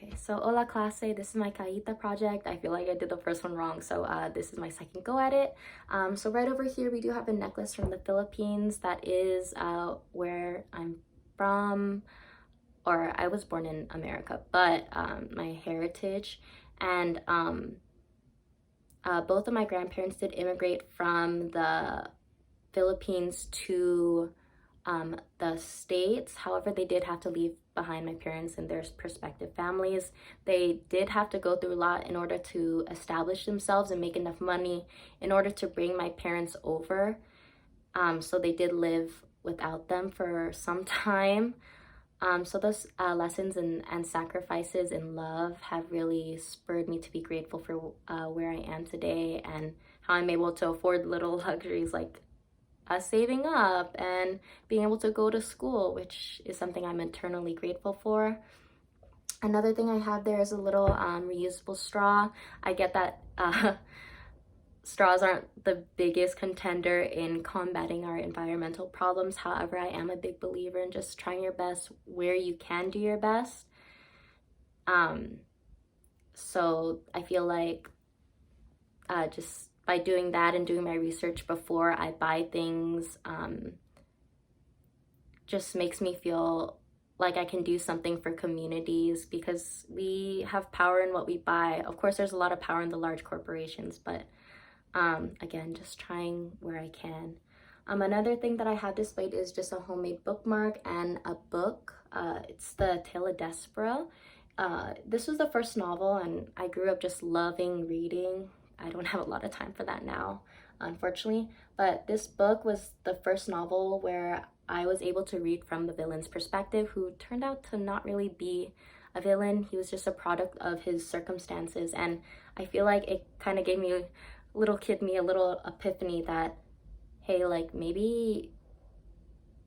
Okay, so hola clase, this is my Cajita project. I feel like I did the first one wrong, so this is my second go at it. So right over here, we do have a necklace from the Philippines. That is where I'm from, or I was born in America, but my heritage. And both of my grandparents did immigrate from the Philippines to the States. However, they did have to leave behind my parents and their prospective families. They did have to go through a lot in order to establish themselves and make enough money in order to bring my parents over. So they did live without them for some time. So those lessons and sacrifices and love have really spurred me to be grateful for where I am today and how I'm able to afford little luxuries like saving up and being able to go to school, which is something I'm eternally grateful for. Another thing I have there is a little reusable straw. I get that straws aren't the biggest contender in combating our environmental problems. However, I am a big believer in just trying your best where you can do your best. So I feel like just by doing that and doing my research before I buy things just makes me feel like I can do something for communities because we have power in what we buy. Of course, there's a lot of power in the large corporations, but again, just trying where I can. Another thing that I have displayed is just a homemade bookmark and a book. It's the Tale of Despera. This was the first novel, and I grew up just loving reading. I don't have a lot of time for that now, unfortunately, but this book was the first novel where I was able to read from the villain's perspective, who turned out to not really be a villain. He was just a product of his circumstances, and I feel like it kind of gave me, little kid me, a little epiphany that, hey, like maybe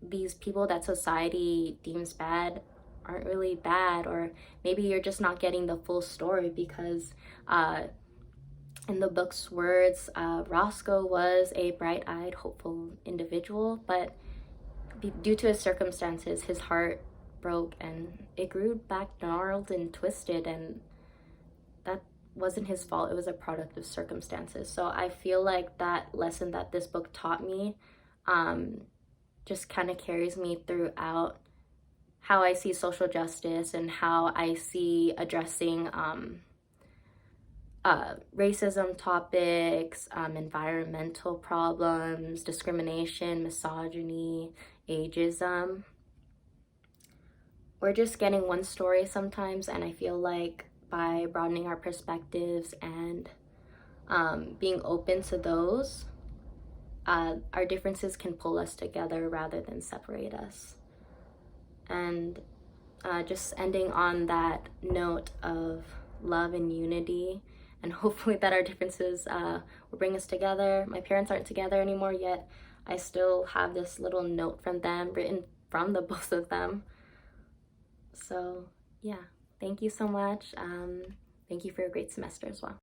these people that society deems bad aren't really bad, or maybe you're just not getting the full story because in the book's words, Roscoe was a bright-eyed, hopeful individual, but due to his circumstances, his heart broke and it grew back gnarled and twisted, and that wasn't his fault. It was a product of circumstances. So I feel like that lesson that this book taught me just kind of carries me throughout how I see social justice and how I see addressing racism topics, environmental problems, discrimination, misogyny, ageism. We're just getting one story sometimes, and I feel like by broadening our perspectives and being open to those, our differences can pull us together rather than separate us. And just ending on that note of love and unity, and hopefully that our differences will bring us together. My parents aren't together anymore, yet I still have this little note from them written from the both of them. So yeah, thank you so much. Thank you for a great semester as well.